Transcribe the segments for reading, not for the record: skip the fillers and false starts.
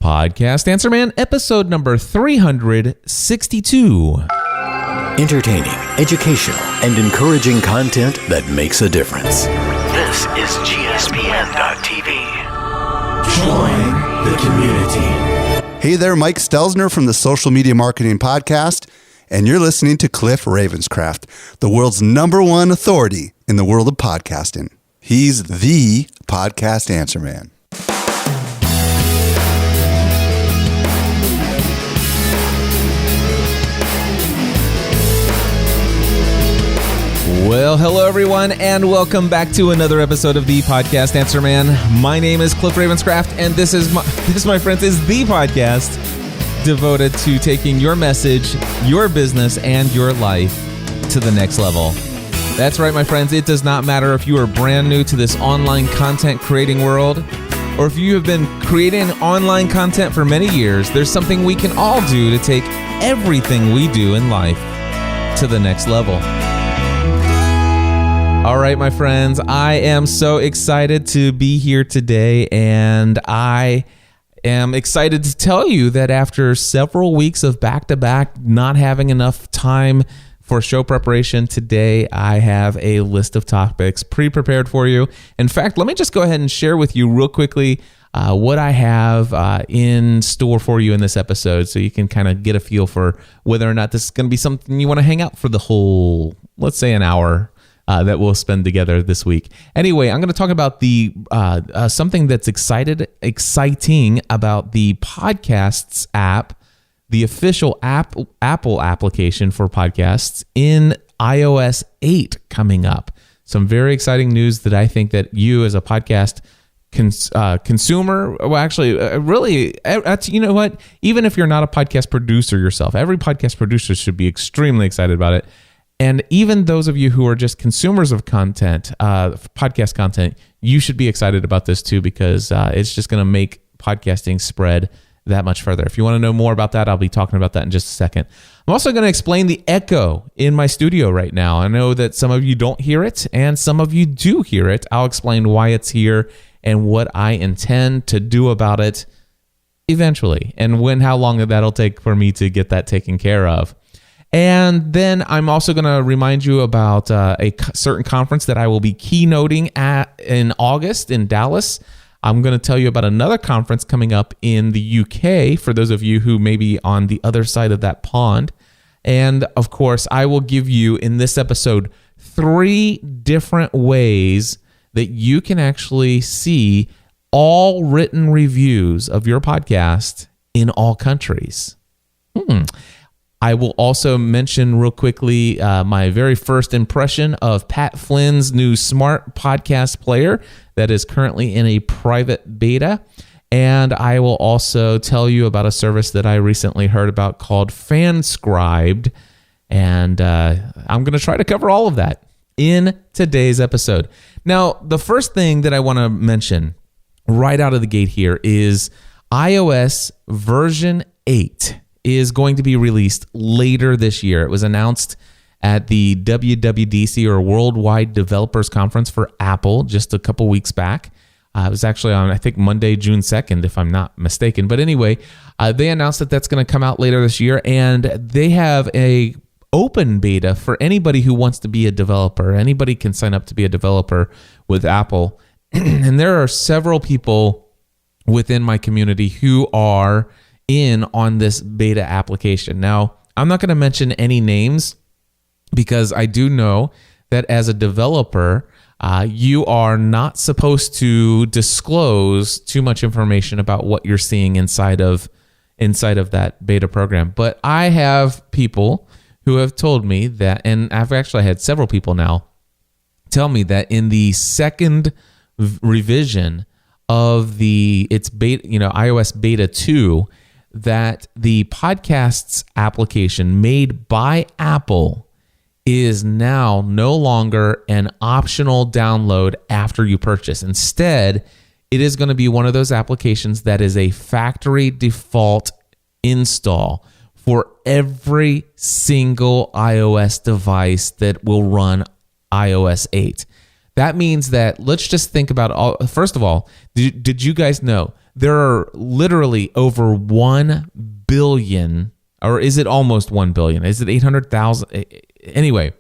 Podcast Answer Man, episode number 362. Entertaining, educational, and encouraging content that makes a difference. This is GSPN.TV. Join the community. Hey there, Mike Stelzner from the Social Media Marketing Podcast, and you're listening to Cliff Ravenscraft, the world's #1 authority in the world of podcasting. He's the Podcast Answer Man. Well, hello everyone, and welcome back to another episode of the Podcast Answer Man. My name is Cliff Ravenscraft, and this, my friends, is the podcast devoted to taking your message, your business, and your life to the next level. That's right, my friends. It does not matter if you are brand new to this online content creating world, or if you have been creating online content for many years. There's something we can all do to take everything we do in life to the next level. All right, my friends, I am so excited to be here today, and I am excited to tell you that after several weeks of back-to-back not having enough time for show preparation, today I have a list of topics pre-prepared for you. In fact, let me just go ahead and share with you real quickly what I have in store for you in this episode, so you can kind of get a feel for whether or not this is going to be something you want to hang out for the whole, let's say, an hour that we'll spend together this week. Anyway, I'm going to talk about the something that's exciting about the Podcasts app, the official Apple application for podcasts in iOS 8 coming up. Some very exciting news that I think that you as a podcast consumer, well, actually, really, you know what? Even if you're not a podcast producer yourself, every podcast producer should be extremely excited about it. And even those of you who are just consumers of content, podcast content, you should be excited about this too, because it's just going to make podcasting spread that much further. If you want to know more about that, I'll be talking about that in just a second. I'm also going to explain the echo in my studio right now. I know that some of you don't hear it, and some of you do hear it. I'll explain why it's here and what I intend to do about it eventually, and how long that'll take for me to get that taken care of. And then I'm also going to remind you about a certain conference that I will be keynoting at in August in Dallas. I'm going to tell you about another conference coming up in the UK for those of you who may be on the other side of that pond. And of course, I will give you in this episode 3 different ways that you can actually see all written reviews of your podcast in all countries. I will also mention real quickly my very first impression of Pat Flynn's new smart podcast player that is currently in a private beta. And I will also tell you about a service that I recently heard about called Fanscribed. And I'm going to try to cover all of that in today's episode. Now, the first thing that I want to mention right out of the gate here is iOS version 8. Is going to be released later this year. It was announced at the WWDC, or Worldwide Developers Conference for Apple, just a couple weeks back. It was actually on, I think, Monday, June 2nd, if I'm not mistaken. But anyway, they announced that that's going to come out later this year, and they have a open beta for anybody who wants to be a developer. Anybody can sign up to be a developer with Apple. And there are several people within my community who are in on this beta application. Now, I'm not going to mention any names because I do know that as a developer, you are not supposed to disclose too much information about what you're seeing inside of that beta program. But I have people who have told me that, and I've actually had several people now tell me that in the second revision of its beta, iOS beta 2, that the Podcasts application made by Apple is now no longer an optional download after you purchase. Instead, it is going to be one of those applications that is a factory default install for every single iOS device that will run iOS 8. That means that, let's just think about first of all, did you guys know there are literally over 1 billion, or is it almost 1 billion? Is it 800,000? Anyway,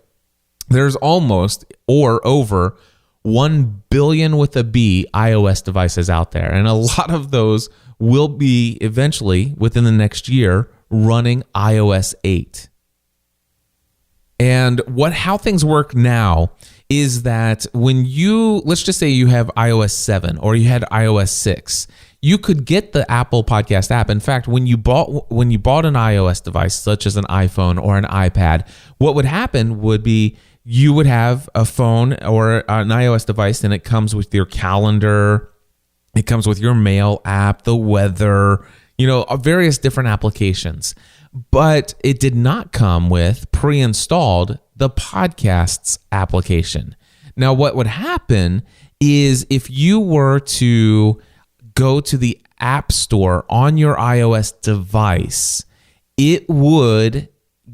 there's almost or over 1 billion with a B iOS devices out there. And a lot of those will be eventually, within the next year, running iOS 8. And how things work now is that when let's just say you have iOS 7 or you had iOS 6, you could get the Apple Podcast app. In fact, when you bought an iOS device, such as an iPhone or an iPad, what would happen would be you would have a phone or an iOS device, and it comes with your calendar, it comes with your mail app, the weather, various different applications. But it did not come with pre-installed the Podcasts application. Now, what would happen is if you were to go to the App Store on your iOS device, it would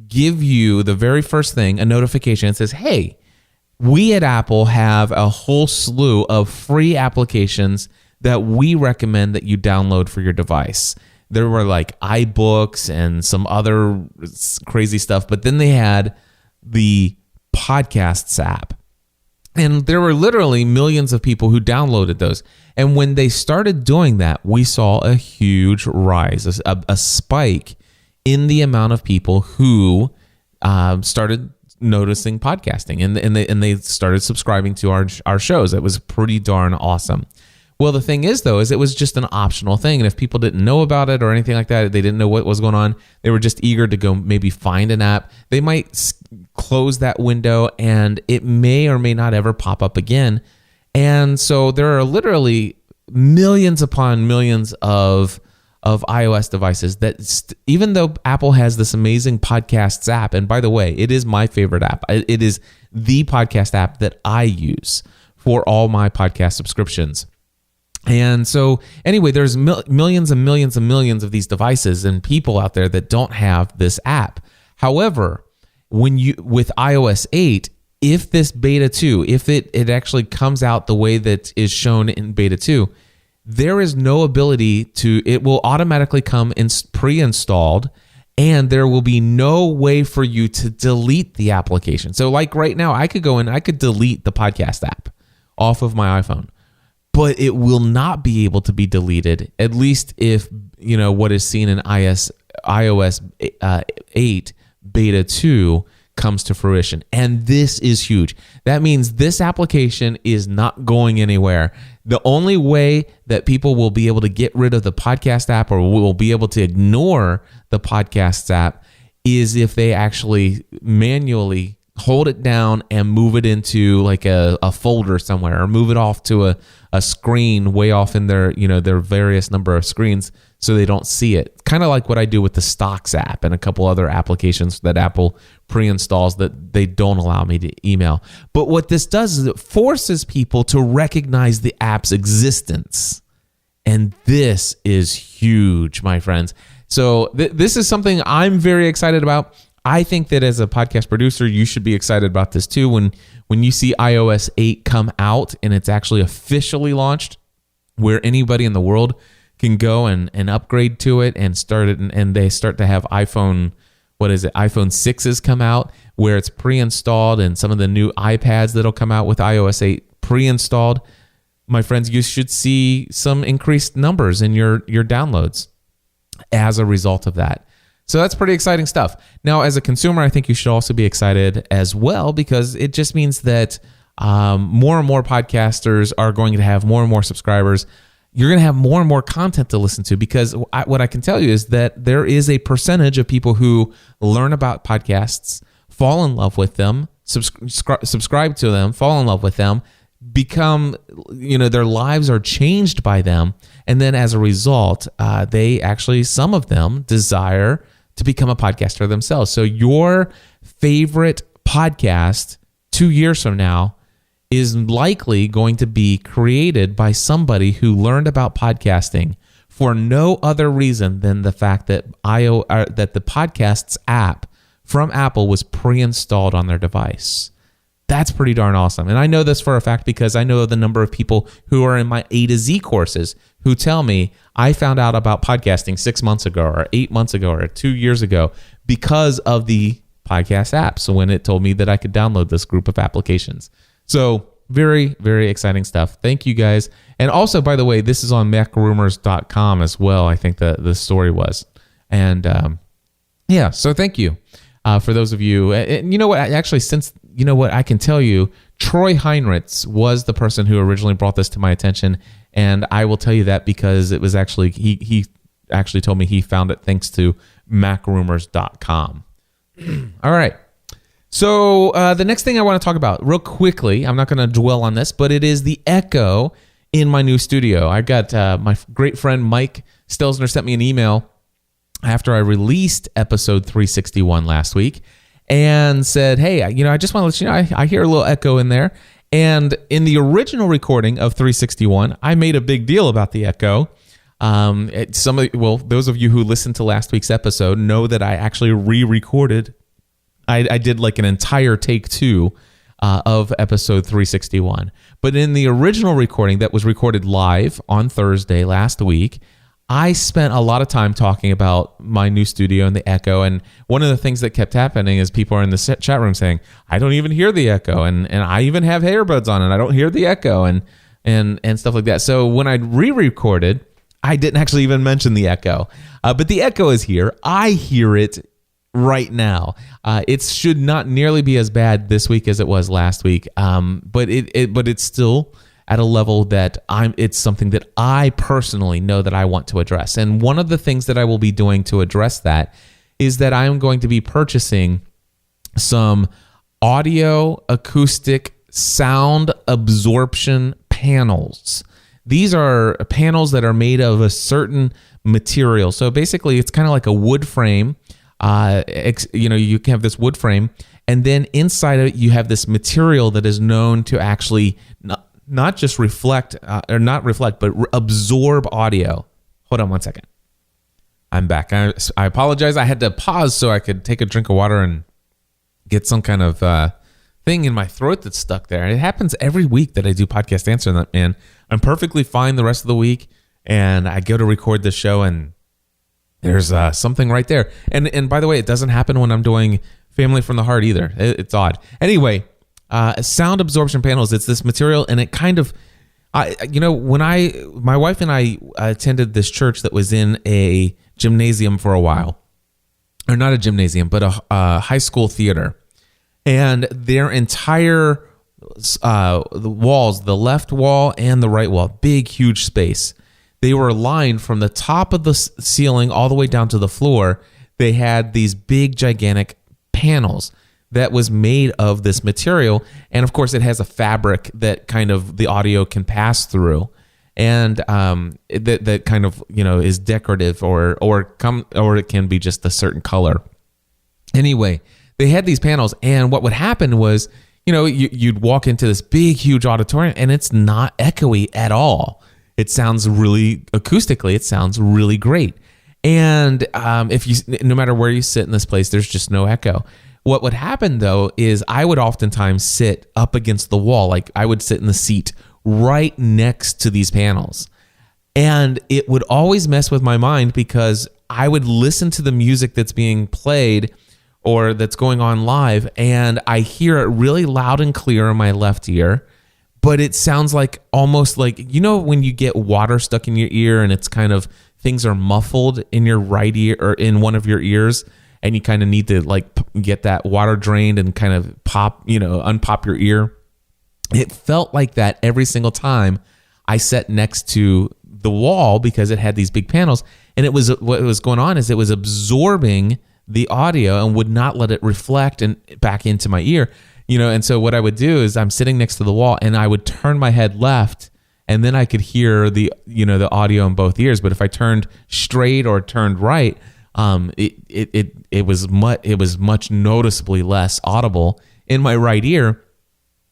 give you the very first thing, a notification that says, hey, we at Apple have a whole slew of free applications that we recommend that you download for your device. There were like iBooks and some other crazy stuff, but then they had the Podcasts app. And there were literally millions of people who downloaded those. And when they started doing that, we saw a huge rise, a spike in the amount of people who started noticing podcasting, and they started subscribing to our shows. It was pretty darn awesome. Well, the thing is, though, it was just an optional thing. And if people didn't know about it or anything like that, they didn't know what was going on, they were just eager to go maybe find an app. They might close that window and it may or may not ever pop up again. And so there are literally millions upon millions of iOS devices that even though Apple has this amazing Podcasts app, and by the way, it is my favorite app. It is the podcast app that I use for all my podcast subscriptions. And so anyway, there's millions and millions and millions of these devices and people out there that don't have this app. However, with iOS 8, if this beta 2, if it actually comes out the way that is shown in beta 2, there is no ability it will automatically come in pre-installed, and there will be no way for you to delete the application. So like right now, I could go in, I could delete the podcast app off of my iPhone, but it will not be able to be deleted, at least if, what is seen in iOS 8 beta 2 comes to fruition. And this is huge. That means this application is not going anywhere. The only way that people will be able to get rid of the podcast app or will be able to ignore the Podcasts app is if they actually manually hold it down and move it into like a folder somewhere, or move it off to a screen way off in their various number of screens so they don't see it. Kind of like what I do with the Stocks app and a couple other applications that Apple pre-installs that they don't allow me to email. But what this does is it forces people to recognize the app's existence. And this is huge, my friends. So this is something I'm very excited about. I think that as a podcast producer, you should be excited about this too. When you see iOS 8 come out and it's actually officially launched, where anybody in the world can go and upgrade to it and start it, and they start to have iPhone 6s come out where it's pre-installed, and some of the new iPads that'll come out with iOS 8 pre-installed. My friends, you should see some increased numbers in your downloads as a result of that. So that's pretty exciting stuff. Now, as a consumer, I think you should also be excited as well, because it just means that more and more podcasters are going to have more and more subscribers. You're going to have more and more content to listen to, because what I can tell you is that there is a percentage of people who learn about podcasts, fall in love with them, subscribe to them, fall in love with them, become, their lives are changed by them. And then as a result, some of them desire to become a podcaster themselves. So your favorite podcast 2 years from now is likely going to be created by somebody who learned about podcasting for no other reason than the fact that that the Podcasts app from Apple was pre-installed on their device. That's pretty darn awesome. And I know this for a fact because I know the number of people who are in my A to Z courses who tell me I found out about podcasting 6 months ago or 8 months ago or 2 years ago because of the podcast app. So when it told me that I could download this group of applications. So very, very exciting stuff. Thank you guys. And also, by the way, this is on macrumors.com as well. I think the story was. And yeah, so thank you for those of you. And you know what? Actually, since you know what, I can tell you, Troy Heinritz was the person who originally brought this to my attention. And I will tell you that because it was actually, he actually told me he found it thanks to macrumors.com. All right. So the next thing I want to talk about real quickly, I'm not going to dwell on this, but it is the echo in my new studio. I got my great friend Mike Stelzner sent me an email after I released episode 361 last week and said, hey, I just want to let you know, I hear a little echo in there. And in the original recording of 361, I made a big deal about the echo. Those of you who listened to last week's episode know that I actually re-recorded. I did like an entire take 2 of episode 361. But in the original recording that was recorded live on Thursday last week, I spent a lot of time talking about my new studio and the echo. And one of the things that kept happening is people are in the chat room saying, I don't even hear the echo. And I even have earbuds on and I don't hear the echo and stuff like that. So when I re-recorded, I didn't actually even mention the echo. But the echo is here. I hear it right now. It should not nearly be as bad this week as it was last week. But it's still at a level that it's something that I personally know that I want to address. And one of the things that I will be doing to address that is that I am going to be purchasing some audio acoustic sound absorption panels. These are panels that are made of a certain material. So basically it's kind of like a wood frame. You can have this wood frame, and then inside of it you have this material that is known to actually not just reflect, but absorb audio. Hold on one second. I'm back. I apologize. I had to pause so I could take a drink of water and get some kind of thing in my throat that's stuck there. It happens every week that I do podcast answer that, man. I'm perfectly fine the rest of the week, and I go to record the show, and there's something right there. And by the way, it doesn't happen when I'm doing Family from the Heart either. It's odd. Anyway, sound absorption panels, it's this material, and it kind of, when my wife and I attended this church that was in a gymnasium for a while, or not a gymnasium, but a high school theater, and their entire the walls, the left wall and the right wall, big, huge space. They were lined from the top of the ceiling all the way down to the floor. They had these big, gigantic panels that was made of this material. And of course, it has a fabric that kind of the audio can pass through. And that kind of, is decorative or it can be just a certain color. Anyway, they had these panels, and what would happen was, you'd walk into this big, huge auditorium, and it's not echoey at all. It sounds really acoustically. It sounds really great. And no matter where you sit in this place, there's just no echo. What would happen though is I would oftentimes sit up against the wall. Like I would sit in the seat right next to these panels. And it would always mess with my mind because I would listen to the music that's being played or that's going on live, and I hear it really loud and clear in my left ear. But it sounds like almost like, when you get water stuck in your ear and it's kind of things are muffled in your right ear or in one of your ears, and you kind of need to like get that water drained and kind of unpop your ear. It felt like that every single time I sat next to the wall because it had these big panels, and what was going on is it was absorbing the audio and would not let it reflect and back into my ear. And so what I would do is I'm sitting next to the wall and I would turn my head left, and then I could hear the audio in both ears. But if I turned straight or turned right, it was much noticeably less audible in my right ear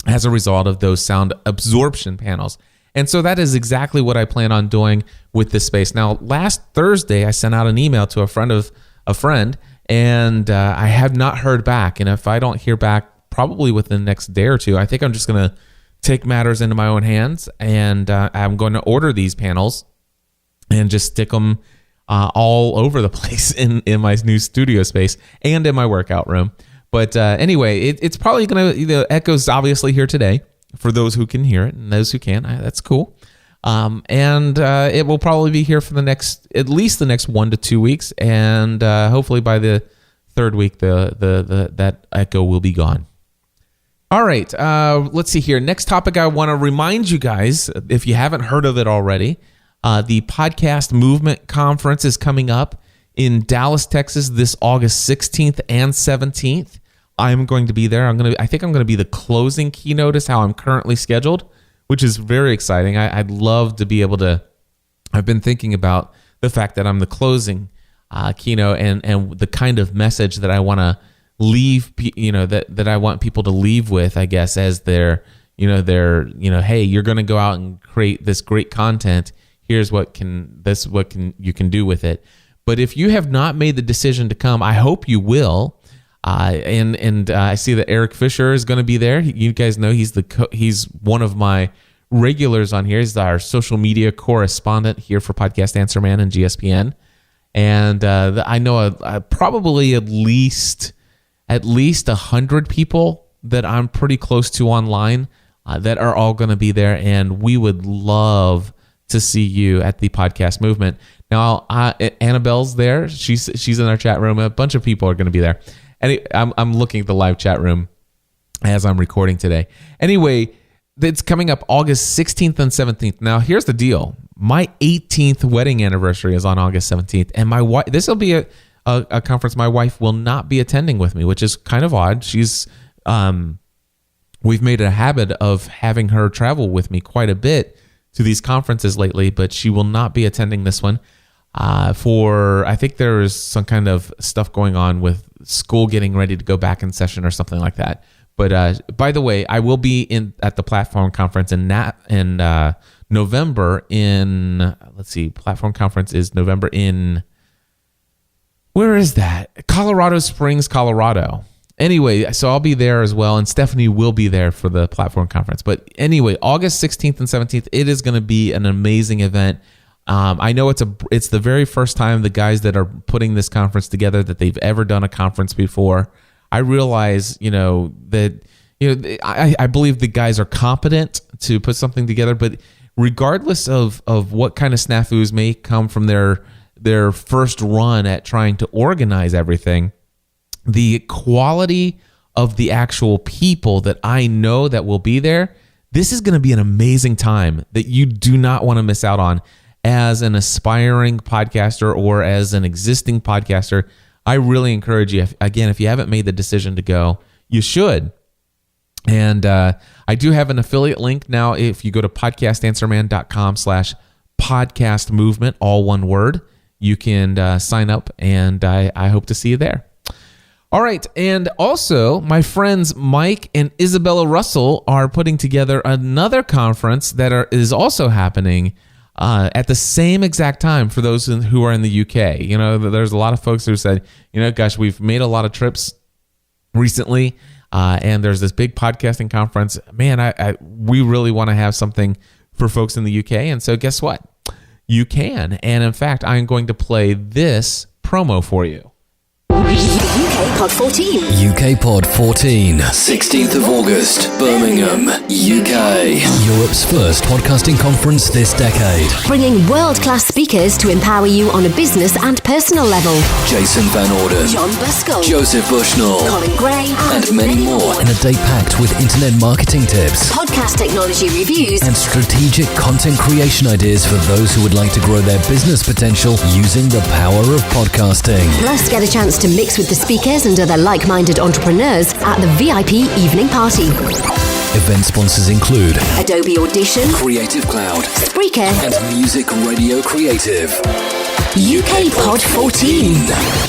as a result of those sound absorption panels. And so that is exactly what I plan on doing with this space. Now, last Thursday, I sent out an email to a friend of a friend, and I have not heard back. And if I don't hear back probably within the next day or two. I think I'm just going to take matters into my own hands, and I'm going to order these panels and just stick them all over the place in my new studio space and in my workout room. But anyway, it's probably going to, the echo's obviously here today for those who can hear it, and those who can't, that's cool. And it will probably be here for at least the next 1 to 2 weeks, and hopefully by the third week, that echo will be gone. All right, let's see here. Next topic, I want to remind you guys, if you haven't heard of it already, the Podcast Movement Conference is coming up in Dallas, Texas, this August 16th and 17th. I'm going to be there. I think I'm going to be the closing keynote is how I'm currently scheduled, which is very exciting. I'd love to be able to. I've been thinking about the fact that I'm the closing keynote and the kind of message that I want to leave, that I want people to leave with, I guess, as their, hey, you're going to go out and create this great content. Here's what you can do with it. But if you have not made the decision to come, I hope you will. I see that Eric Fisher is going to be there. You guys know he's one of my regulars on here. He's our social media correspondent here for Podcast Answer Man and GSPN. And I know probably at least 100 people that I'm pretty close to online that are all going to be there. And we would love to see you at the Podcast Movement. Now, Annabelle's there. She's in our chat room. A bunch of people are going to be there. And I'm looking at the live chat room as I'm recording today. Anyway, it's coming up August 16th and 17th. Now, here's the deal. My 18th wedding anniversary is on August 17th. And my wife, this will be a conference my wife will not be attending with me, which is kind of odd. She's we've made a habit of having her travel with me quite a bit to these conferences lately, but she will not be attending this one. I think there is some kind of stuff going on with school getting ready to go back in session or something like that. But by the way, I will be at the Platform Conference in November Platform Conference is November in, where is that? Colorado Springs, Colorado. Anyway, so I'll be there as well, and Stephanie will be there for the Platform Conference. But anyway, August 16th and 17th, it is going to be an amazing event. I know it's the very first time the guys that are putting this conference together that they've ever done a conference before. I realize, that I believe the guys are competent to put something together, but regardless of what kind of snafus may come from their first run at trying to organize everything, the quality of the actual people that I know that will be there, this is going to be an amazing time that you do not want to miss out on. As an aspiring podcaster or as an existing podcaster, I really encourage you, if you haven't made the decision to go, you should. And I do have an affiliate link now. If you go to podcastanswerman.com/podcast movement, all one word, you can sign up, and I hope to see you there. All right. And also, my friends Mike and Isabella Russell are putting together another conference that is also happening at the same exact time for those who are in the UK. There's a lot of folks who said, gosh, we've made a lot of trips recently, and there's this big podcasting conference. Man, we really want to have something for folks in the UK. And so guess what? You can. And in fact, I'm going to play this promo for you. UK Pod 14. UK Pod 14, 16th of August, Birmingham, UK. Europe's first podcasting conference this decade. Bringing world-class speakers to empower you on a business and personal level. Jason Van Orden, John Buskell, Joseph Bushnell, Colin Gray, and many more. In a day packed with internet marketing tips, podcast technology reviews, and strategic content creation ideas for those who would like to grow their business potential using the power of podcasting. Plus, get a chance to mix with the speakers and other like-minded entrepreneurs at the VIP evening party. Event sponsors include Adobe Audition, Creative Cloud, Spreaker, and Music Radio Creative. UK Pod 14.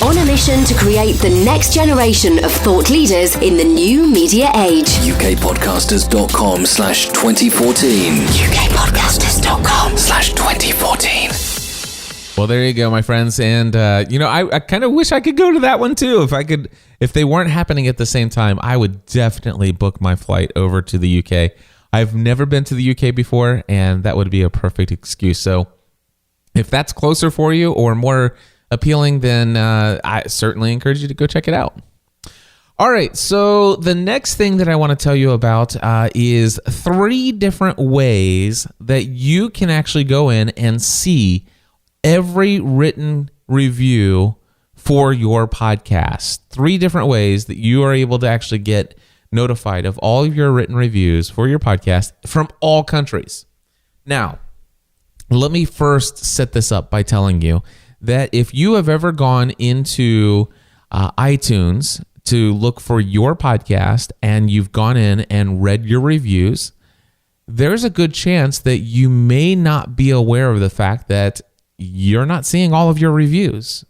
On a mission to create the next generation of thought leaders in the new media age. UKpodcasters.com/2014. UKpodcasters.com/2014. Well, there you go, my friends. And, I kind of wish I could go to that one too. If they weren't happening at the same time, I would definitely book my flight over to the UK. I've never been to the UK before, and that would be a perfect excuse. So if that's closer for you or more appealing, then I certainly encourage you to go check it out. All right, so the next thing that I want to tell you about is 3 different ways that you can actually go in and see every written review for your podcast. 3 different ways that you are able to actually get notified of all of your written reviews for your podcast from all countries. Now, let me first set this up by telling you that if you have ever gone into iTunes to look for your podcast and you've gone in and read your reviews, there's a good chance that you may not be aware of the fact that you're not seeing all of your reviews.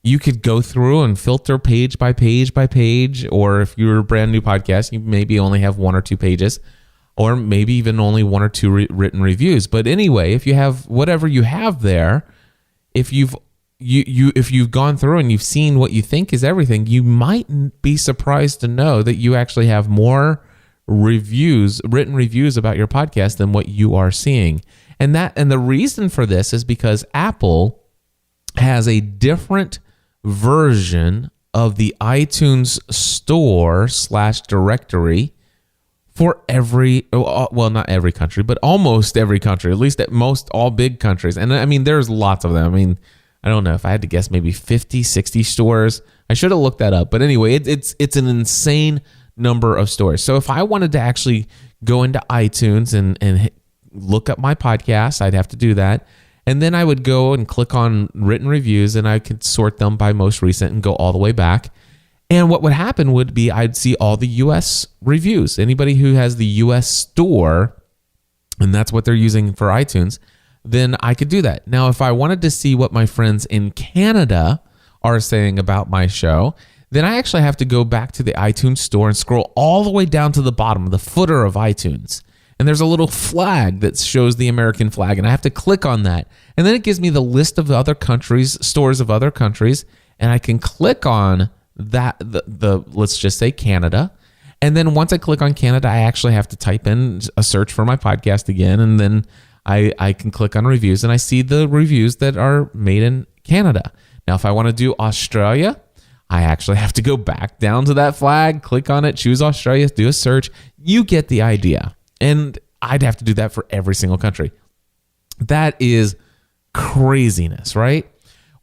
You could go through and filter page by page by page, or if you're a brand new podcast, you maybe only have 1 or 2 pages, or maybe even only 1 or 2 written reviews. But anyway, if you have whatever you have there, if you've gone through and you've seen what you think is everything, you might be surprised to know that you actually have more written reviews about your podcast than what you are seeing. And the reason for this is because Apple has a different version of the iTunes store / directory for not every country, but almost every country, at least at most all big countries. And I mean, there's lots of them. I mean, I don't know if I had to guess, maybe 50, 60 stores. I should have looked that up. But anyway, it's an insane number of stores. So if I wanted to actually go into iTunes and look up my podcast, I'd have to do that. And then I would go and click on written reviews, and I could sort them by most recent and go all the way back. And what would happen would be I'd see all the U.S. reviews. Anybody who has the U.S. store, and that's what they're using for iTunes, then I could do that. Now, if I wanted to see what my friends in Canada are saying about my show, then I actually have to go back to the iTunes store and scroll all the way down to the bottom, the footer of iTunes. And there's a little flag that shows the American flag, and I have to click on that. And then it gives me the list of other countries, stores of other countries, and I can click on that, let's just say Canada. And then once I click on Canada, I actually have to type in a search for my podcast again, and then I can click on reviews, and I see the reviews that are made in Canada. Now, if I want to do Australia, I actually have to go back down to that flag, click on it, choose Australia, do a search. You get the idea. And I'd have to do that for every single country. That is craziness, right?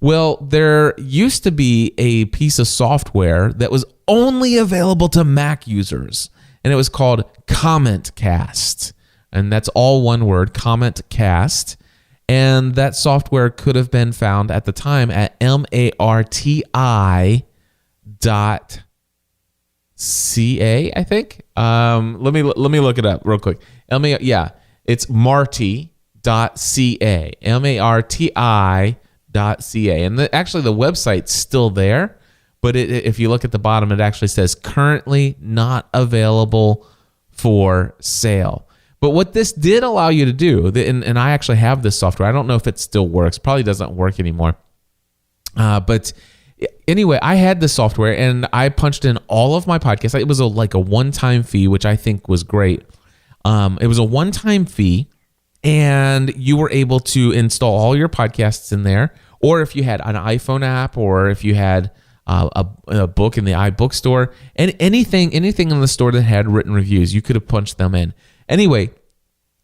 Well, there used to be a piece of software that was only available to Mac users, and it was called CommentCast. And that's all one word, CommentCast. And that software could have been found at the time at marti.ca, I think. Let me look it up real quick. It's marti.ca, marti.ca. And actually the website's still there, but if you look at the bottom, it actually says currently not available for sale. But what this did allow you to do, and I actually have this software. I don't know if it still works. Probably doesn't work anymore. But anyway, I had this software, and I punched in all of my podcasts. It was like a one-time fee, which I think was great. It was a one-time fee, and you were able to install all your podcasts in there. Or if you had an iPhone app, or if you had a book in the iBook store, and anything in the store that had written reviews, you could have punched them in. Anyway,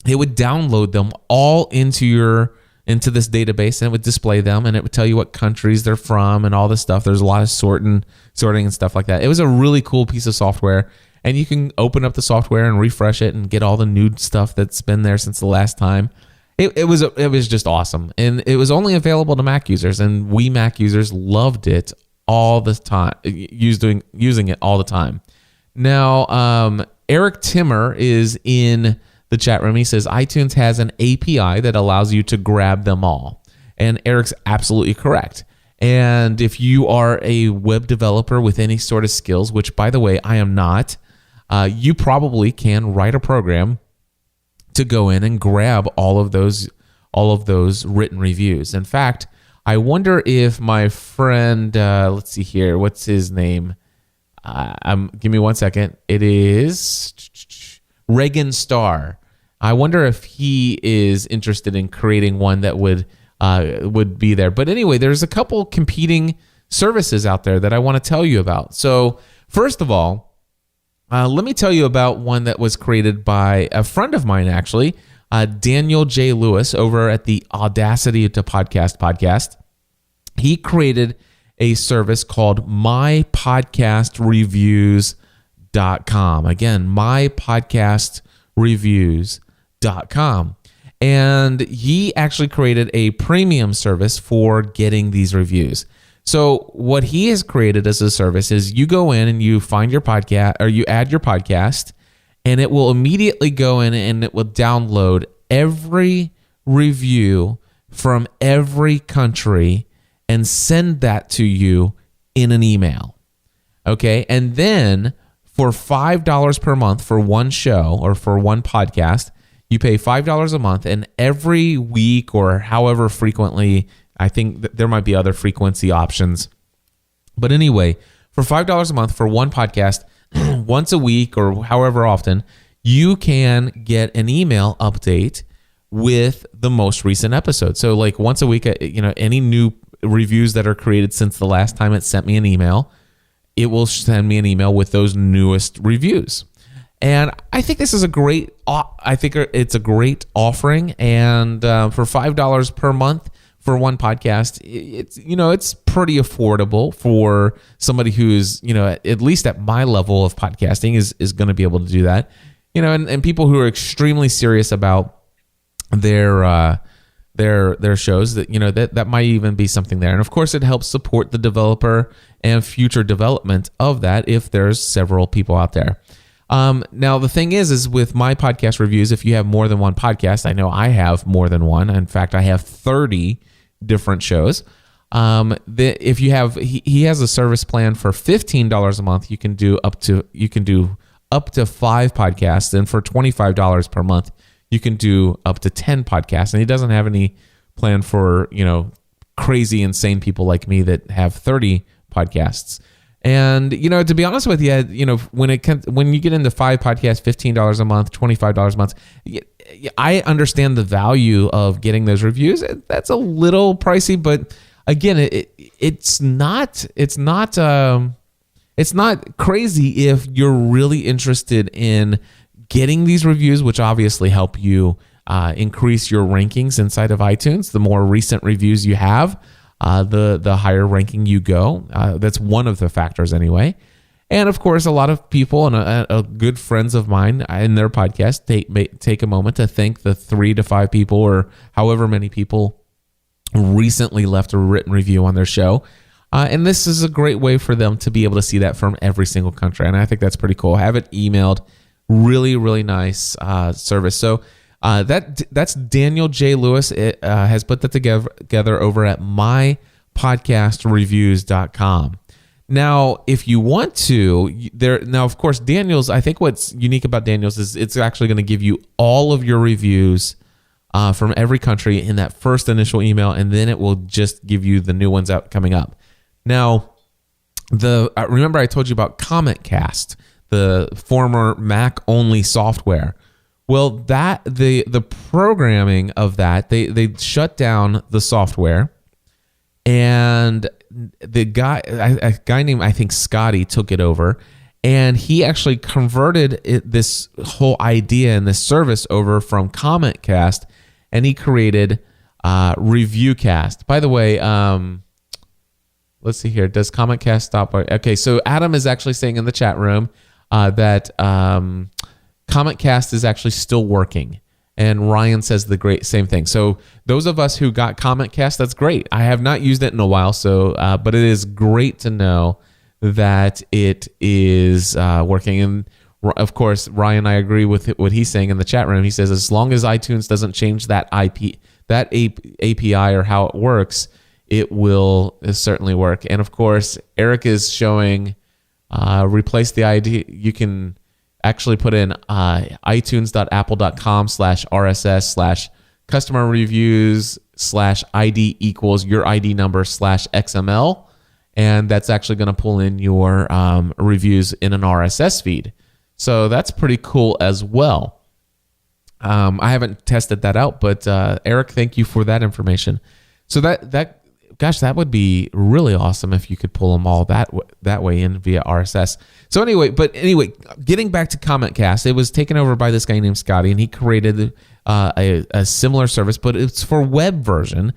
it would download them all into this database, and it would display them, and it would tell you what countries they're from and all this stuff. There's a lot of sorting and stuff like that. It was a really cool piece of software, and you can open up the software and refresh it and get all the new stuff that's been there since the last time. It was just awesome, and it was only available to Mac users, and we Mac users loved it all the time, using it all the time. Now, Eric Timmer is in the chat room. He says iTunes has an API that allows you to grab them all. And Eric's absolutely correct. And if you are a web developer with any sort of skills, which by the way, I am not, you probably can write a program to go in and grab all of those all of those written reviews. In fact, I wonder if my friend, let's see here, what's his name? Give me 1 second. It is Reagan Starr. I wonder if he is interested in creating one that would be there. But anyway, there's a couple competing services out there that I want to tell you about. So first of all, let me tell you about one that was created by a friend of mine, actually, Daniel J. Lewis over at the Audacity to Podcast. He created a service called mypodcastreviews.com. Again, mypodcastreviews.com. And he actually created a premium service for getting these reviews. So what he has created as a service is you go in and you find your podcast, or you add your podcast, and it will immediately go in and it will download every review from every country and send that to you in an email. Okay? And then for $5 per month for one show or for one podcast, you pay $5 a month, and every week or however frequently, I think that there might be other frequency options. But anyway, for $5 a month for one podcast, once a week or however often, you can get an email update with the most recent episode. So like once a week, any new reviews that are created since the last time it sent me an email, it will send me an email with those newest reviews. And I think this is a great offering. And for $5 per month for one podcast, it's pretty affordable for somebody who's, at least at my level of podcasting is going to be able to do that. And people who are extremely serious about their shows, that might even be something there. And of course, it helps support the developer and future development of that if there's several people out there. Now, the thing is with my podcast reviews, if you have more than one podcast, I know I have more than one. In fact, I have 30 different shows. If you have, he has a service plan for $15 a month. You can do up to 5 podcasts, and for $25 per month, you can do up to 10 podcasts. And he doesn't have any plan for, crazy, insane people like me that have 30 podcasts. And, to be honest with you, when you get into 5 podcasts, $15 a month, $25 a month, I understand the value of getting those reviews. That's a little pricey, but again, it's not crazy if you're really interested in getting these reviews, which obviously help you increase your rankings inside of iTunes. The more recent reviews you have, the higher ranking you go. That's one of the factors anyway. And of course, a lot of people and a good friends of mine in their podcast take a moment to thank the 3 to 5 people or however many people recently left a written review on their show. And this is a great way for them to be able to see that from every single country. And I think that's pretty cool. Have it emailed. Really, really nice service. So that's Daniel J. Lewis. It has put that together over at mypodcastreviews.com. Now, if you want to, now of course, Daniel's, I think what's unique about Daniel's is it's actually going to give you all of your reviews from every country in that first initial email, and then it will just give you the new ones out coming up. Now, remember I told you about CommentCast, the former Mac-only software. Well, the programming of that, they shut down the software, and a guy named, I think, Scotty took it over, and he actually converted this whole idea and this service over from CommentCast, and he created ReviewCast. By the way, let's see here. Does CommentCast stop? Okay, so Adam is actually saying in the chat room that CommentCast is actually still working. And Ryan says the same thing. So those of us who got CommentCast, that's great. I have not used it in a while, but it is great to know that it is working. And of course, Ryan, I agree with what he's saying in the chat room. He says as long as iTunes doesn't change that API or how it works, it will certainly work. And of course, Eric is showing replace the ID. You can actually put in itunes.apple.com/RSS/ customer reviews /ID equals your ID number /XML. And that's actually going to pull in your reviews in an RSS feed. So that's pretty cool as well. I haven't tested that out, but Eric, thank you for that information. So that would be really awesome if you could pull them all that way in via RSS. So anyway, getting back to CommentCast, it was taken over by this guy named Scotty, and he created a similar service, but it's for web version.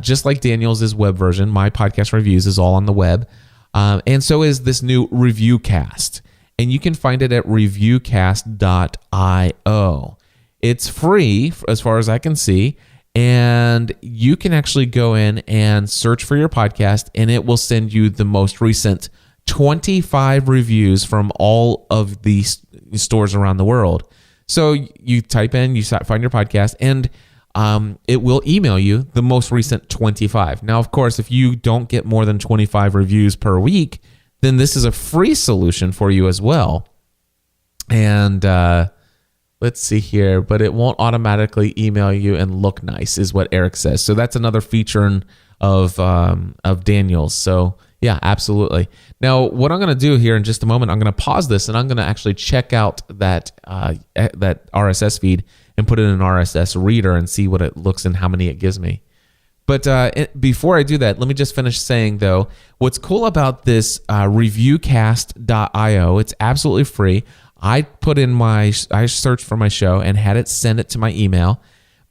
Just like Daniel's is web version, my podcast reviews is all on the web. And so is this new ReviewCast. And you can find it at reviewcast.io. It's free as far as I can see. And you can actually go in and search for your podcast, and it will send you the most recent 25 reviews from all of the stores around the world. So you type in, you find your podcast, and it will email you the most recent 25. Now, of course, if you don't get more than 25 reviews per week, then this is a free solution for you as well. And let's see here, but it won't automatically email you and look nice, is what Eric says. So that's another feature of Daniel's. So yeah, absolutely. Now, what I'm going to do here in just a moment, I'm going to pause this and I'm going to actually check out that RSS feed and put it in an RSS reader and see what it looks and how many it gives me. But before I do that, let me just finish saying, though, what's cool about this reviewcast.io, it's absolutely free. I searched for my show and had it send it to my email.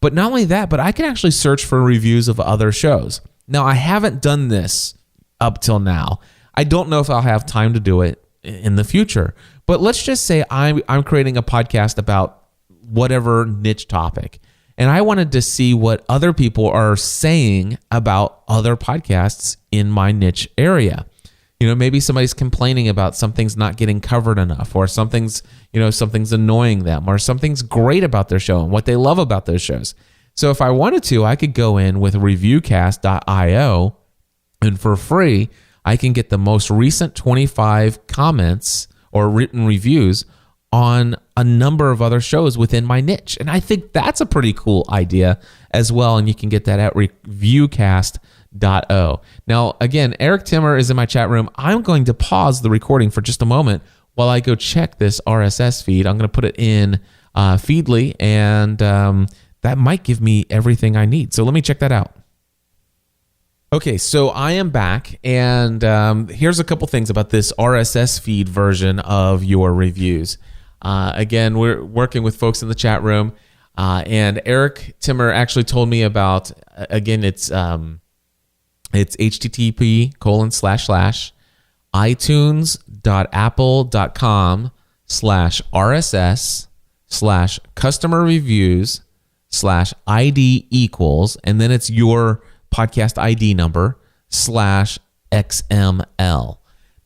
But not only that, but I can actually search for reviews of other shows. Now, I haven't done this up till now. I don't know if I'll have time to do it in the future. But let's just say I'm creating a podcast about whatever niche topic. And I wanted to see what other people are saying about other podcasts in my niche area. Maybe somebody's complaining about something's not getting covered enough, or something's annoying them, or something's great about their show and what they love about those shows. So if I wanted to, I could go in with reviewcast.io, and for free, I can get the most recent 25 comments or written reviews on a number of other shows within my niche. And I think that's a pretty cool idea as well. And you can get that at reviewcast.io. Now, again, Eric Timmer is in my chat room. I'm going to pause the recording for just a moment while I go check this RSS feed. I'm going to put it in Feedly, and that might give me everything I need. So let me check that out. Okay, so I am back, and here's a couple things about this RSS feed version of your reviews. Again, we're working with folks in the chat room, and Eric Timmer actually told me about, again, it's http://itunes.apple.com/RSS/customer reviews/ID equals, and then it's your podcast ID number /XML.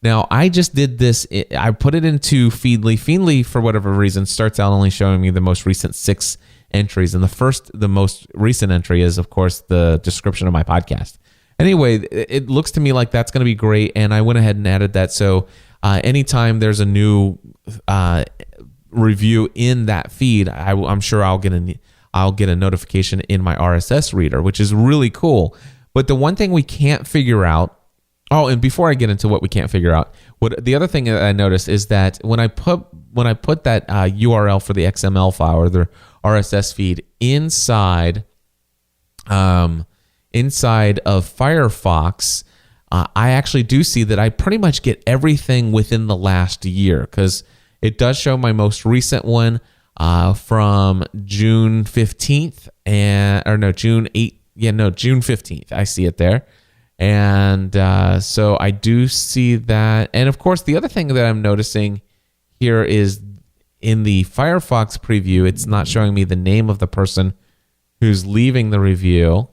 Now, I just did this. I put it into Feedly. Feedly, for whatever reason, starts out only showing me the most recent 6 entries. And the most recent entry is, of course, the description of my podcast. Anyway, it looks to me like that's going to be great. And I went ahead and added that. So anytime there's a new review in that feed, I'm sure I'll get a notification in my RSS reader, which is really cool. But the one thing we can't figure out, and before I get into what we can't figure out, the other thing that I noticed is that when I put that URL for the XML file or the RSS feed inside of Firefox, I actually do see that I pretty much get everything within the last year, because it does show my most recent one from June 15th June 15th. I see it there. And so I do see that. And of course, the other thing that I'm noticing here is in the Firefox preview, it's not showing me the name of the person who's leaving the review,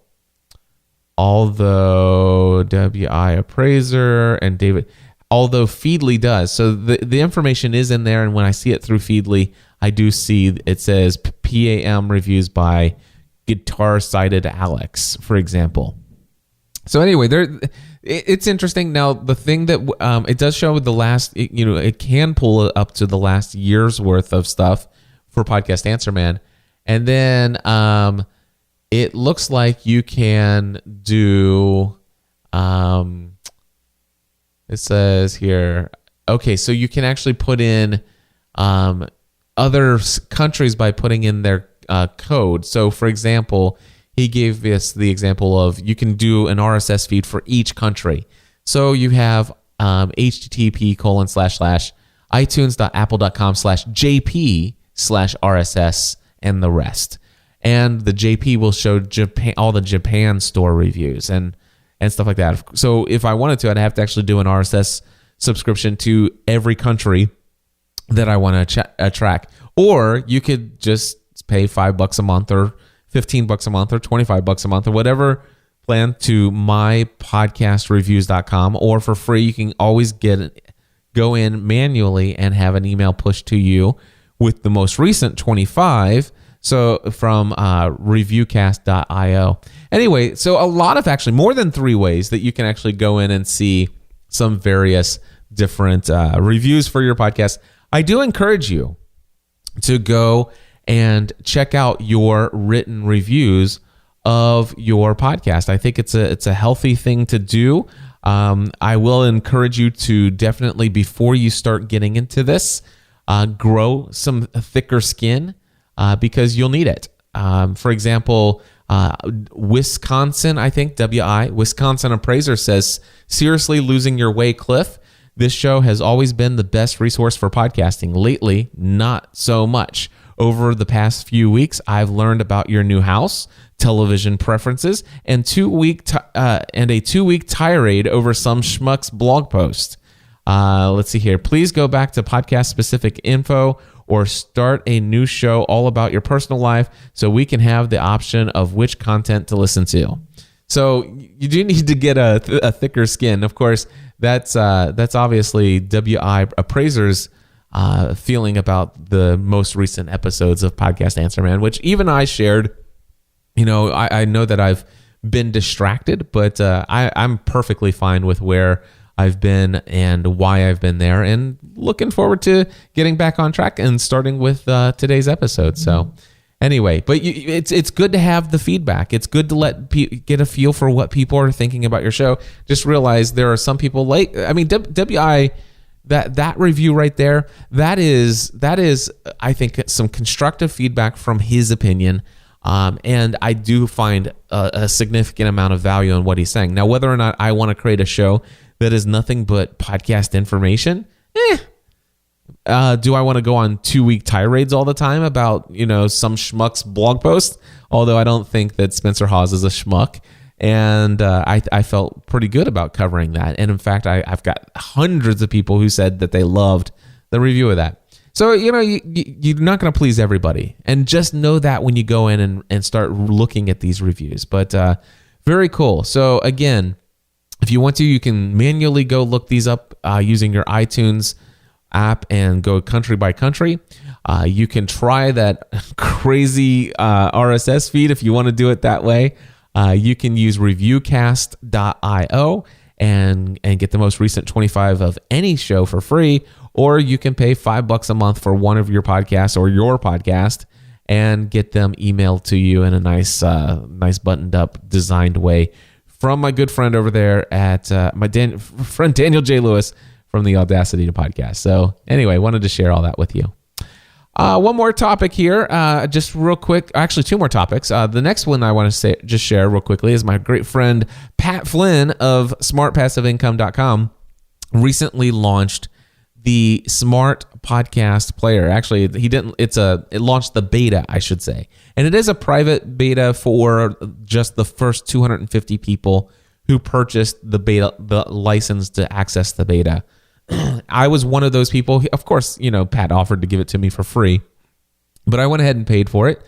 although WI Appraiser and David, although Feedly does. So the information is in there, and when I see it through Feedly, I do see it says PAM reviews by Guitar-Sided Alex, for example. So anyway, it's interesting. Now, the thing that it does show the last, it can pull up to the last year's worth of stuff for Podcast Answer Man. And then it looks like you can do, it says here, okay, so you can actually put in other countries by putting in their code. So for example, he gave us the example of you can do an RSS feed for each country. So you have http://itunes.apple.com/jp/RSS and the rest. And the JP will show Japan, all the Japan store reviews and stuff like that. So if I wanted to, I'd have to actually do an RSS subscription to every country that I want to track. Or you could just pay $5 a month or $15 a month or $25 a month or whatever plan to mypodcastreviews.com, or for free you can always go in manually and have an email pushed to you with the most recent 25, so from reviewcast.io. Anyway, so a lot of, actually more than 3 ways that you can actually go in and see some various different reviews for your podcast. I do encourage you to go and check out your written reviews of your podcast. I think it's a healthy thing to do. I will encourage you to definitely, before you start getting into this, grow some thicker skin because you'll need it. For example, Wisconsin, I think, Wisconsin Appraiser says, seriously losing your way, Cliff. This show has always been the best resource for podcasting. Lately, not so much. Over the past few weeks, I've learned about your new house, television preferences, and a 2-week tirade over some schmuck's blog post. Let's see here. Please go back to podcast-specific info or start a new show all about your personal life so we can have the option of which content to listen to. So you do need to get a thicker skin. Of course, that's obviously WI Appraiser's feeling about the most recent episodes of Podcast Answer Man, which even I shared. You know, I know that I've been distracted, but I'm perfectly fine with where I've been and why I've been there, and looking forward to getting back on track and starting with today's episode. So anyway, but it's good to have the feedback. It's good to get a feel for what people are thinking about your show. Just realize there are some people like, I mean, WI, that review right there, that is I think some constructive feedback from his opinion. And I do find a significant amount of value in what he's saying. Now, whether or not I want to create a show that is nothing but podcast information, do I want to go on 2-week tirades all the time about, some schmuck's blog post? Although I don't think that Spencer Hawes is a schmuck. And I felt pretty good about covering that. And in fact, I've got hundreds of people who said that they loved the review of that. So, you're not going to please everybody. And just know that when you go in and start looking at these reviews. But very cool. So, again, if you want to, you can manually go look these up using your iTunes app and go country by country. You can try that crazy RSS feed if you want to do it that way. You can use reviewcast.io and get the most recent 25 of any show for free. Or you can pay $5 a month for one of your podcasts or your podcast and get them emailed to you in a nice buttoned up, designed way from my good friend over there at my friend Daniel J. Lewis from the Audacity to Podcast. So anyway, wanted to share all that with you. One more topic here, just real quick. Actually, 2 more topics. The next one I want to just share real quickly is my great friend Pat Flynn of smartpassiveincome.com recently launched the Smart Podcast Player. Actually, it launched the beta, I should say. And it is a private beta for just the first 250 people who purchased the license to access the beta. I was one of those people. Of course, Pat offered to give it to me for free, but I went ahead and paid for it.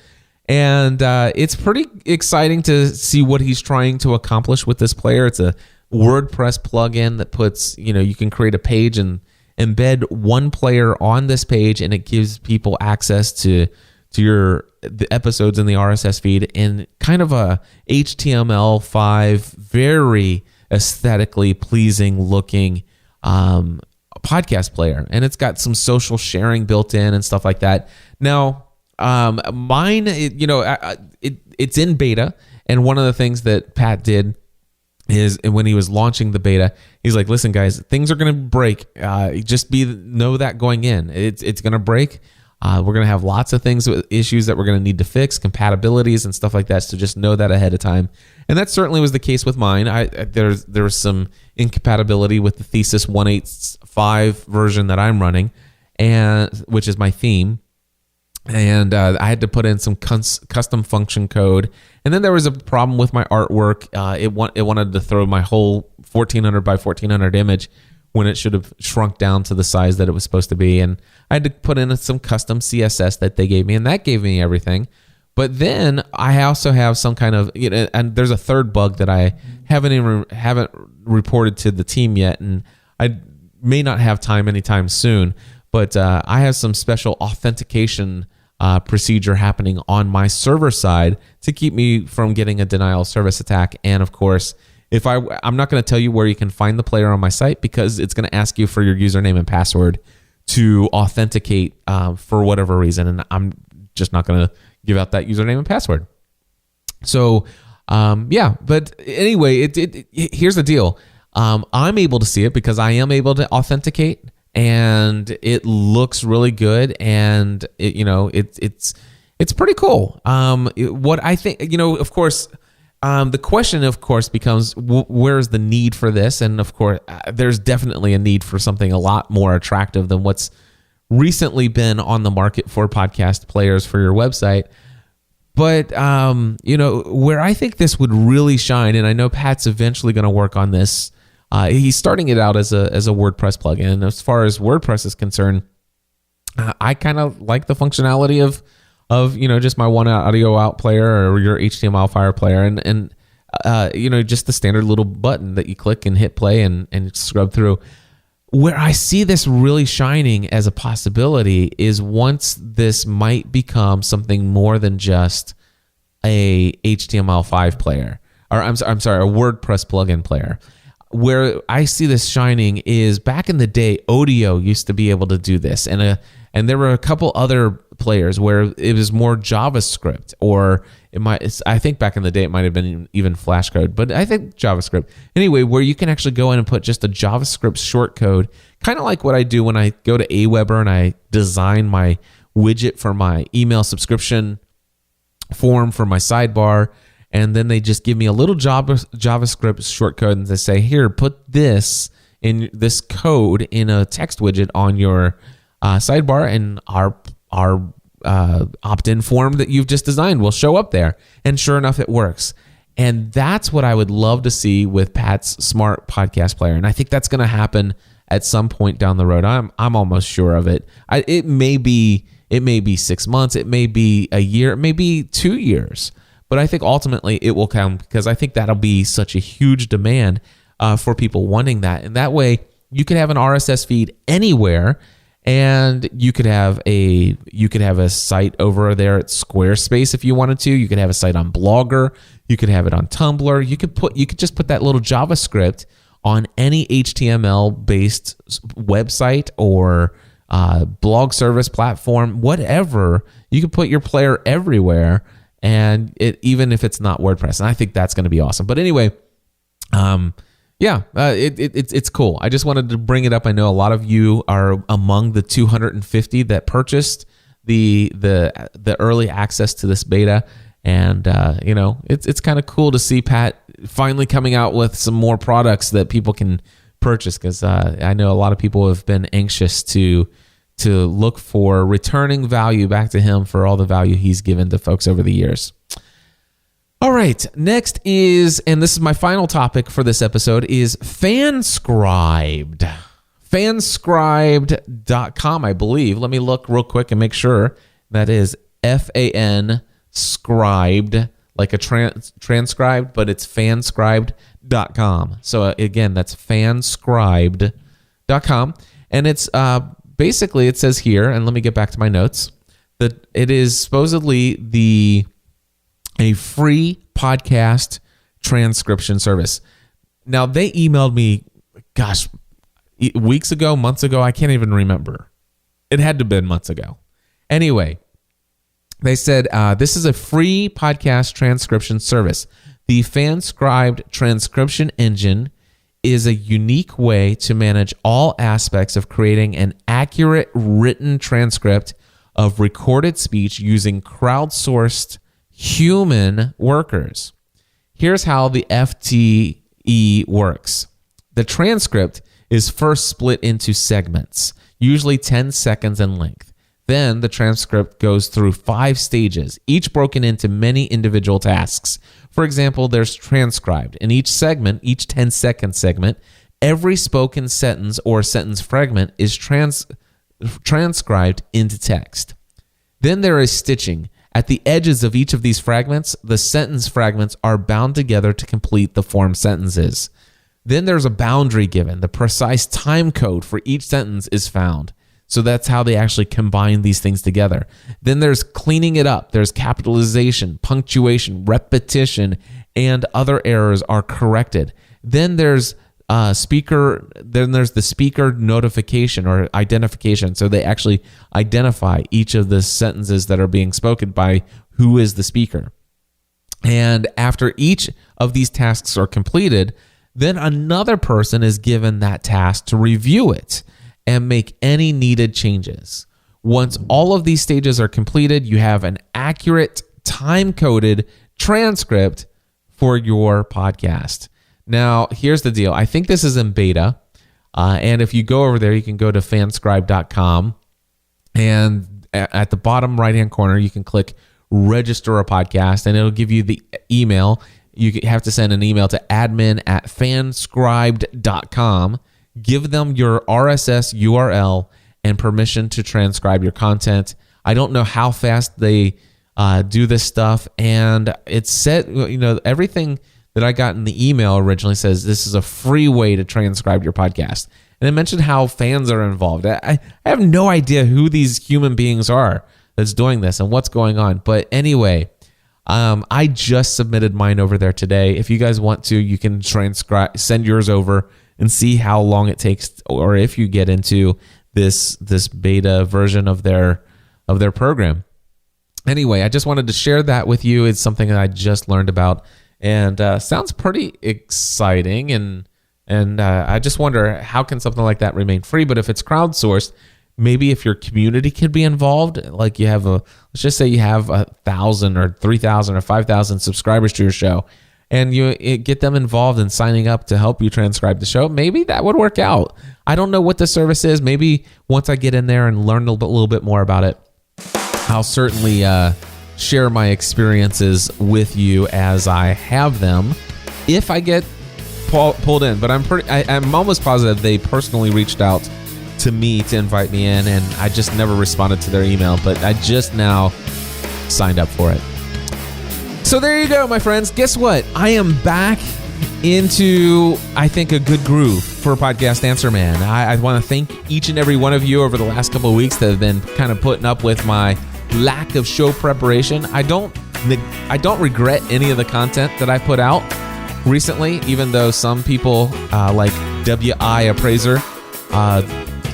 And it's pretty exciting to see what he's trying to accomplish with this player. It's a WordPress plugin that puts, you can create a page and embed one player on this page, and it gives people access to the episodes in the RSS feed in kind of a HTML5, very aesthetically pleasing looking podcast player. And it's got some social sharing built in and stuff like that. Now, Mine, it's in beta, and one of the things that Pat did is when he was launching the beta, he's like, "Listen, guys, things are going to break. Just know that going in, it's going to break. We're going to have lots of things with issues that we're going to need to fix, compatibilities and stuff like that. So just know that ahead of time." And that certainly was the case with mine. There was some incompatibility with the Thesis 1.8.5 version that I'm running, and which is my theme. And I had to put in some custom function code. And then there was a problem with my artwork. It wanted to throw my whole 1400 by 1400 image when it should have shrunk down to the size that it was supposed to be. And I had to put in some custom CSS that they gave me, and that gave me everything. But then I also have some kind of, and there's a third bug that I haven't reported to the team yet, and I may not have time anytime soon. But I have some special authentication procedure happening on my server side to keep me from getting a denial of service attack. And of course, I'm not going to tell you where you can find the player on my site, because it's going to ask you for your username and password to authenticate for whatever reason, and I'm just not going to give out that username and password. So but anyway, here's the deal. I'm able to see it because I am able to authenticate, and it looks really good, and it's pretty cool. What I think, of course, the question, of course, becomes where's the need for this? And of course, there's definitely a need for something a lot more attractive than what's recently been on the market for podcast players for your website. But where I think this would really shine, and I know Pat's eventually going to work on this. He's starting it out as a WordPress plugin. And as far as WordPress is concerned, I kind of like the functionality of just my one audio out player or your HTML file player, and just the standard little button that you click and hit play and scrub through. Where I see this really shining as a possibility is once this might become something more than just a HTML5 player, or I'm sorry, a WordPress plugin player. Where I see this shining is back in the day, Odeo used to be able to do this, and there were a couple other players where it was more JavaScript, or I think back in the day it might have been even Flash code, but I think JavaScript. Anyway, where you can actually go in and put just a JavaScript short code, kind of like what I do when I go to Aweber and I design my widget for my email subscription form for my sidebar. And then they just give me a little JavaScript shortcode, and they say, "Here, put this code in a text widget on your sidebar, and our opt-in form that you've just designed will show up there." And sure enough, it works. And that's what I would love to see with Pat's smart podcast player. And I think that's going to happen at some point down the road. I'm almost sure of it. It may be 6 months, it may be a year, it may be 2 years. But I think ultimately it will come, because I think that'll be such a huge demand for people wanting that. And that way you could have an RSS feed anywhere, and you could have a site over there at Squarespace if you wanted to. You could have a site on Blogger. You could have it on Tumblr. You could just put that little JavaScript on any HTML based website or blog service platform, whatever. You could put your player everywhere. And even if it's not WordPress, and I think that's going to be awesome. But anyway, it's cool. I just wanted to bring it up. I know a lot of you are among the 250 that purchased the early access to this beta, and it's kind of cool to see Pat finally coming out with some more products that people can purchase, because I know a lot of people have been anxious to look for returning value back to him for all the value he's given to folks over the years. All right, next is, and this is my final topic for this episode, is Fanscribed. Fanscribed.com, I believe. Let me look real quick and make sure. That is F-A-N scribed, like a transcribed, but it's fanscribed.com. So again, that's fanscribed.com. And it's basically, it says here, and let me get back to my notes, that it is supposedly a free podcast transcription service. Now, they emailed me, weeks ago, months ago, I can't even remember. It had to have been months ago. Anyway, They said, this is a free podcast transcription service. The FanScribed transcription engine is a unique way to manage all aspects of creating an accurate written transcript of recorded speech using crowdsourced human workers. Here's how the FTE works. The transcript is first split into segments, usually 10 seconds in length. Then the transcript goes through 5 stages, each broken into many individual tasks. For example, there's transcribed. In each segment, each 10-second segment, every spoken sentence or sentence fragment is transcribed into text. Then there is stitching. At the edges of each of these fragments, the sentence fragments are bound together to complete the formed sentences. Then there's a boundary given. The precise time code for each sentence is found. So that's how they actually combine these things together. Then there's cleaning it up. There's capitalization, punctuation, repetition, and other errors are corrected. Then there's the speaker notification or identification. So they actually identify each of the sentences that are being spoken by who is the speaker. And after each of these tasks are completed, then another person is given that task to review it and make any needed changes. Once all of these stages are completed, you have an accurate, time-coded transcript for your podcast. Now, here's the deal. I think this is in beta, and if you go over there, you can go to fanscribe.com, and at the bottom right-hand corner, you can click register a podcast, and it'll give you the email. You have to send an email to admin@fanscribed.com. Give them your RSS URL and permission to transcribe your content. I don't know how fast they do this stuff, and it's said, everything that I got in the email originally says this is a free way to transcribe your podcast. And it mentioned how fans are involved. I have no idea who these human beings are that's doing this and what's going on. But anyway, I just submitted mine over there today. If you guys want to, you can send yours over and see how long it takes, or if you get into this beta version of their program. Anyway, I just wanted to share that with you. It's something that I just learned about, and sounds pretty exciting. And I just wonder, how can something like that remain free? But if it's crowdsourced, maybe if your community could be involved, like you have let's just say you have 1,000 or 3,000 or 5,000 subscribers to your show, and you get them involved in signing up to help you transcribe the show, maybe that would work out. I don't know what the service is. Maybe once I get in there and learn a little bit more about it, I'll certainly share my experiences with you as I have them, if I get pulled in. But I'm almost positive they personally reached out to me to invite me in, and I just never responded to their email, but I just now signed up for it. So there you go, my friends. Guess what? I am back into, I think, a good groove for Podcast Answer Man. I want to thank each and every one of you over the last couple of weeks that have been kind of putting up with my lack of show preparation. I don't regret any of the content that I put out recently, even though some people like W.I. Appraiser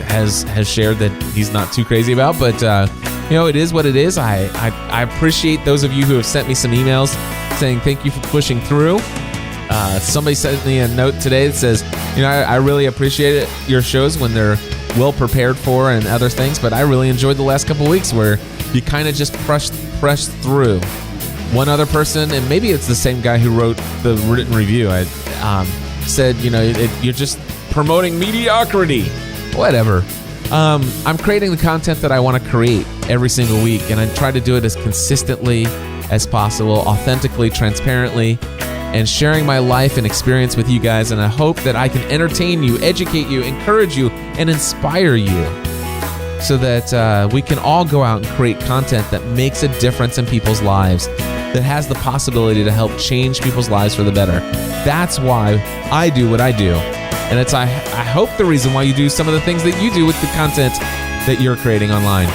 has shared that he's not too crazy about, but it is what it is. I appreciate those of you who have sent me some emails saying thank you for pushing through. Somebody sent me a note today that says, I really appreciate your shows when they're well prepared for and other things, but I really enjoyed the last couple of weeks where you kind of just pressed through. One other person, and maybe it's the same guy who wrote the written review, said, you're just promoting mediocrity. Whatever. I'm creating the content that I want to create every single week, and I try to do it as consistently as possible, authentically, transparently, and sharing my life and experience with you guys. And I hope that I can entertain you, educate you, encourage you, and inspire you so that we can all go out and create content that makes a difference in people's lives, that has the possibility to help change people's lives for the better. That's why I do what I do. And it's, I hope, the reason why you do some of the things that you do with the content that you're creating online.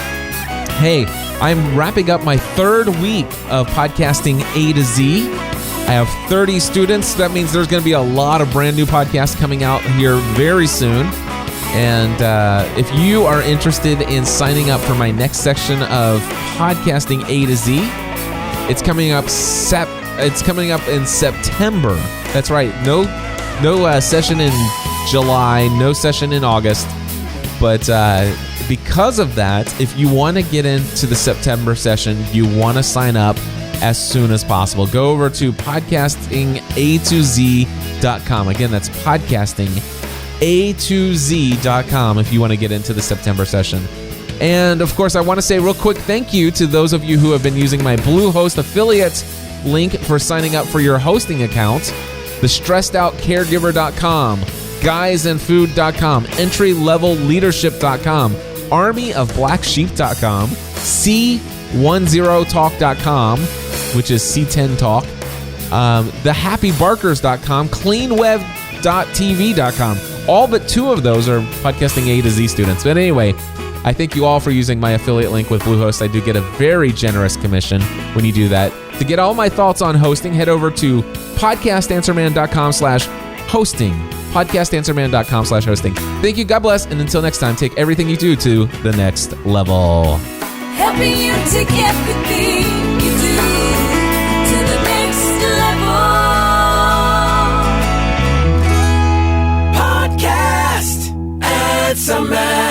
Hey, I'm wrapping up my 3rd week of podcasting A to Z. I have 30 students. That means there's going to be a lot of brand new podcasts coming out here very soon. And if you are interested in signing up for my next section of podcasting A to Z, it's coming up. It's coming up in September. That's right. No session in July. No session in August. But because of that, if you want to get into the September session, you want to sign up as soon as possible. Go over to podcastinga2z.com. Again, that's podcastinga2z.com if you want to get into the September session. And of course, I want to say real quick thank you to those of you who have been using my Bluehost affiliate link for signing up for your hosting account. The StressedOutCaregiver.com, GuysAndFood.com, EntryLevelLeadership.com, ArmyOfBlackSheep.com, C10Talk.com, which is C10 Talk, TheHappyBarkers.com, CleanWeb.tv.com. All but two of those are Podcasting A to Z students. But anyway, I thank you all for using my affiliate link with Bluehost. I do get a very generous commission when you do that. To get all my thoughts on hosting, head over to podcastanswerman.com/hosting. Podcastanswerman.com/hosting. Thank you. God bless. And until next time, take everything you do to the next level. Helping you take everything you do to the next level. Podcast Answer Man.